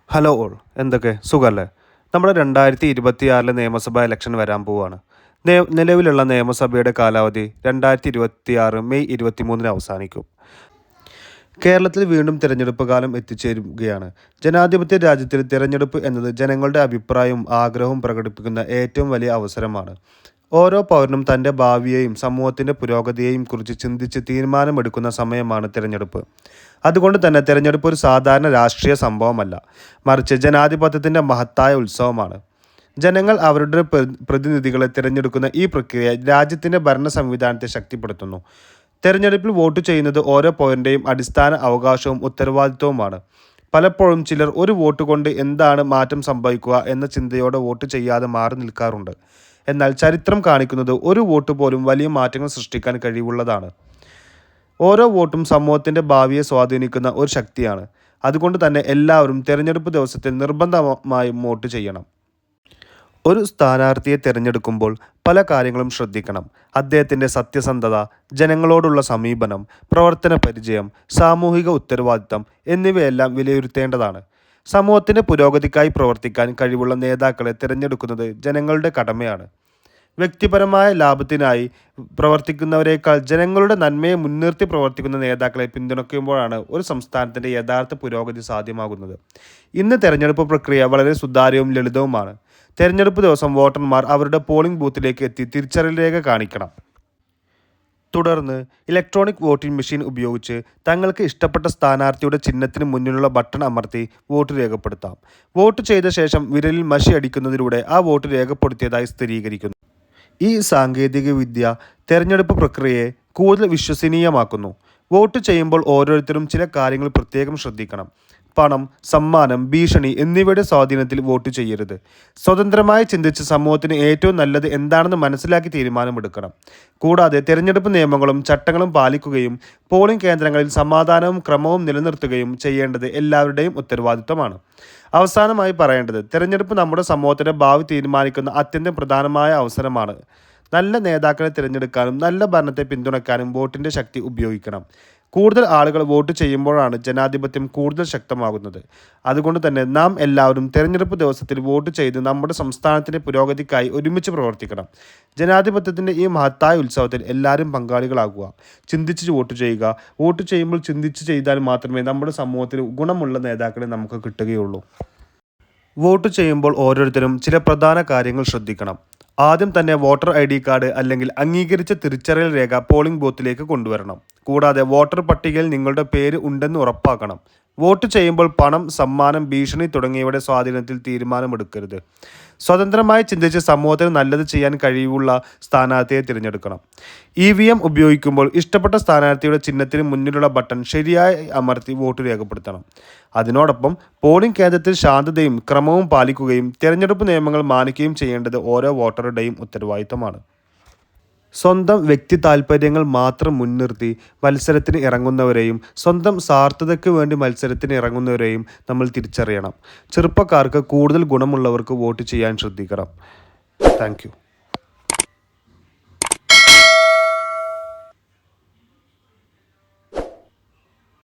Hello all, എന്തൊക്കെ സുഖമല്ലേ? നമ്മുടെ 2026 നിയമസഭാ ഇലക്ഷൻ വരാൻ പോവുകയാണ്. നിലവിലുള്ള നിയമസഭയുടെ കാലാവധി 2026 മെയ് 23 അവസാനിക്കും. കേരളത്തിൽ വീണ്ടും തിരഞ്ഞെടുപ്പ് കാലം എത്തിച്ചേരുകയാണ്. ജനാധിപത്യ രാജ്യത്തിൽ തിരഞ്ഞെടുപ്പ് എന്നത് ജനങ്ങളുടെ അഭിപ്രായവും ആഗ്രഹവും പ്രകടിപ്പിക്കുന്ന ഏറ്റവും വലിയ അവസരമാണ്. ഓരോ പൗരനും തൻ്റെ ഭാവിയെയും സമൂഹത്തിൻ്റെ പുരോഗതിയെയും കുറിച്ച് ചിന്തിച്ച് തീരുമാനമെടുക്കുന്ന സമയമാണ് തിരഞ്ഞെടുപ്പ്. അതുകൊണ്ട് തന്നെ തിരഞ്ഞെടുപ്പ് ഒരു സാധാരണ രാഷ്ട്രീയ സംഭവമല്ല, മറിച്ച് ജനാധിപത്യത്തിൻ്റെ മഹത്തായ ഉത്സവമാണ്. ജനങ്ങൾ അവരുടെ പ്രതിനിധികളെ തിരഞ്ഞെടുക്കുന്ന ഈ പ്രക്രിയ രാജ്യത്തിൻ്റെ ഭരണ സംവിധാനത്തെ ശക്തിപ്പെടുത്തുന്നു. തിരഞ്ഞെടുപ്പിൽ വോട്ട് ചെയ്യുന്നത് ഓരോ പൗരൻ്റെയും അടിസ്ഥാന അവകാശവും ഉത്തരവാദിത്വവുമാണ്. പലപ്പോഴും ചിലർ ഒരു വോട്ട് കൊണ്ട് എന്താണ് മാറ്റം സംഭവിക്കുക എന്ന ചിന്തയോടെ വോട്ട് ചെയ്യാതെ മാറി നിൽക്കാറുണ്ട്. എന്നാൽ ചരിത്രം കാണിക്കുന്നത് ഒരു വോട്ട് പോലും വലിയ മാറ്റങ്ങൾ സൃഷ്ടിക്കാൻ കഴിവുള്ളതാണ്. ഓരോ വോട്ടും സമൂഹത്തിൻ്റെ ഭാവിയെ സ്വാധീനിക്കുന്ന ഒരു ശക്തിയാണ്. അതുകൊണ്ട് തന്നെ എല്ലാവരും തിരഞ്ഞെടുപ്പ് ദിവസത്തിൽ നിർബന്ധമായും വോട്ട് ചെയ്യണം. ഒരു സ്ഥാനാർത്ഥിയെ തിരഞ്ഞെടുക്കുമ്പോൾ പല കാര്യങ്ങളും ശ്രദ്ധിക്കണം. അദ്ദേഹത്തിൻ്റെ സത്യസന്ധത, ജനങ്ങളോടുള്ള സമീപനം, പ്രവർത്തന പരിചയം, സാമൂഹിക ഉത്തരവാദിത്തം എന്നിവയെല്ലാം വിലയിരുത്തേണ്ടതാണ്. സമൂഹത്തിൻ്റെ പുരോഗതിക്കായി പ്രവർത്തിക്കാൻ കഴിവുള്ള നേതാക്കളെ തിരഞ്ഞെടുക്കുന്നത് ജനങ്ങളുടെ കടമയാണ്. വ്യക്തിപരമായ ലാഭത്തിനായി പ്രവർത്തിക്കുന്നവരേക്കാൾ ജനങ്ങളുടെ നന്മയെ മുൻനിർത്തി പ്രവർത്തിക്കുന്ന നേതാക്കളെ പിന്തുണയ്ക്കുമ്പോഴാണ് ഒരു സംസ്ഥാനത്തിൻ്റെ യഥാർത്ഥ പുരോഗതി സാധ്യമാകുന്നത്. ഇന്ന് തെരഞ്ഞെടുപ്പ് പ്രക്രിയ വളരെ സുതാര്യവും ലളിതവുമാണ്. തെരഞ്ഞെടുപ്പ് ദിവസം വോട്ടർമാർ അവരുടെ പോളിംഗ് ബൂത്തിലേക്ക് എത്തി തിരിച്ചറിയൽ രേഖ കാണിക്കണം. തുടർന്ന് ഇലക്ട്രോണിക് വോട്ടിംഗ് മെഷീൻ ഉപയോഗിച്ച് തങ്ങൾക്ക് ഇഷ്ടപ്പെട്ട സ്ഥാനാർത്ഥിയുടെ ചിഹ്നത്തിന് മുന്നിലുള്ള ബട്ടൺ അമർത്തി വോട്ട് രേഖപ്പെടുത്താം. വോട്ട് ചെയ്ത ശേഷം വിരലിൽ മഷി അടിക്കുന്നതിലൂടെ ആ വോട്ട് രേഖപ്പെടുത്തിയതായി സ്ഥിരീകരിക്കുന്നു. ഈ സാങ്കേതികവിദ്യ തെരഞ്ഞെടുപ്പ് പ്രക്രിയയെ കൂടുതൽ വിശ്വസനീയമാക്കുന്നു. വോട്ട് ചെയ്യുമ്പോൾ ഓരോരുത്തരും ചില കാര്യങ്ങൾ പ്രത്യേകം ശ്രദ്ധിക്കണം. പണം, സമ്മാനം, ഭീഷണി എന്നിവയുടെ സ്വാധീനത്തിൽ വോട്ട് ചെയ്യരുത്. സ്വതന്ത്രമായി ചിന്തിച്ച് സമൂഹത്തിന് ഏറ്റവും നല്ലത് എന്താണെന്ന് മനസ്സിലാക്കി തീരുമാനമെടുക്കണം. കൂടാതെ തിരഞ്ഞെടുപ്പ് നിയമങ്ങളും ചട്ടങ്ങളും പാലിക്കുകയും പോളിംഗ് കേന്ദ്രങ്ങളിൽ സമാധാനവും ക്രമവും നിലനിർത്തുകയും ചെയ്യേണ്ടത് എല്ലാവരുടെയും ഉത്തരവാദിത്തമാണ്. അവസാനമായി പറയേണ്ടത്, തിരഞ്ഞെടുപ്പ് നമ്മുടെ സമൂഹത്തിൻ്റെ ഭാവി തീരുമാനിക്കുന്ന അത്യന്തം പ്രധാനമായ അവസരമാണ്. നല്ല നേതാക്കളെ തിരഞ്ഞെടുക്കാനും നല്ല ഭരണത്തെ പിന്തുണയ്ക്കാനും വോട്ടിൻ്റെ ശക്തി ഉപയോഗിക്കണം. കൂടുതൽ ആളുകൾ വോട്ട് ചെയ്യുമ്പോഴാണ് ജനാധിപത്യം കൂടുതൽ ശക്തമാകുന്നത്. അതുകൊണ്ട് തന്നെ നാം എല്ലാവരും തിരഞ്ഞെടുപ്പ് ദിവസത്തിൽ വോട്ട് ചെയ്ത് നമ്മുടെ സംസ്ഥാനത്തിൻ്റെ പുരോഗതിക്കായി ഒരുമിച്ച് പ്രവർത്തിക്കണം. ജനാധിപത്യത്തിൻ്റെ ഈ മഹത്തായ ഉത്സവത്തിൽ എല്ലാവരും പങ്കാളികളാകുക. ചിന്തിച്ച് വോട്ട് ചെയ്യുക. വോട്ട് ചെയ്യുമ്പോൾ ചിന്തിച്ച് ചെയ്താൽ മാത്രമേ നമ്മുടെ സമൂഹത്തിന് ഗുണമുള്ള നേതാക്കളെ നമുക്ക് കിട്ടുകയുള്ളൂ. വോട്ട് ചെയ്യുമ്പോൾ ഓരോരുത്തരും ചില പ്രധാന കാര്യങ്ങൾ ശ്രദ്ധിക്കണം. ആദ്യം തന്നെ വോട്ടർ ID കാർഡ് അല്ലെങ്കിൽ അംഗീകരിച്ച തിരിച്ചറിയൽ രേഖ പോളിംഗ് ബൂത്തിലേക്ക് കൊണ്ടുവരണം. കൂടാതെ വോട്ടർ പട്ടികയിൽ നിങ്ങളുടെ പേര് ഉണ്ടെന്ന് ഉറപ്പാക്കണം. വോട്ട് ചെയ്യുമ്പോൾ പണം, സമ്മാനം, ഭീഷണി തുടങ്ങിയവയുടെ സ്വാധീനത്തിൽ തീരുമാനമെടുക്കരുത്. സ്വതന്ത്രമായി ചിന്തിച്ച് സമൂഹത്തിന് നല്ലത് ചെയ്യാൻ കഴിവുള്ള സ്ഥാനാർത്ഥിയെ തിരഞ്ഞെടുക്കണം. EVM ഉപയോഗിക്കുമ്പോൾ ഇഷ്ടപ്പെട്ട സ്ഥാനാർത്ഥിയുടെ ചിഹ്നത്തിന് മുന്നിലുള്ള ബട്ടൺ ശരിയായി അമർത്തി വോട്ട് രേഖപ്പെടുത്തണം. അതിനോടൊപ്പം പോളിംഗ് കേന്ദ്രത്തിൽ ശാന്തതയും ക്രമവും പാലിക്കുകയും തിരഞ്ഞെടുപ്പ് നിയമങ്ങൾ മാനിക്കുകയും ചെയ്യേണ്ടത് ഓരോ വോട്ടറുടെയും ഉത്തരവാദിത്തമാണ്. സ്വന്തം വ്യക്തി താൽപ്പര്യങ്ങൾ മാത്രം മുൻനിർത്തി മത്സരത്തിന് ഇറങ്ങുന്നവരെയും സ്വന്തം സ്വാർത്ഥതയ്ക്ക് വേണ്ടി മത്സരത്തിന് ഇറങ്ങുന്നവരെയും നമ്മൾ തിരിച്ചറിയണം. ചെറുപ്പക്കാർക്ക് കൂടുതൽ ഗുണമുള്ളവർക്ക് വോട്ട് ചെയ്യാൻ ശ്രദ്ധിക്കണം. Thank you.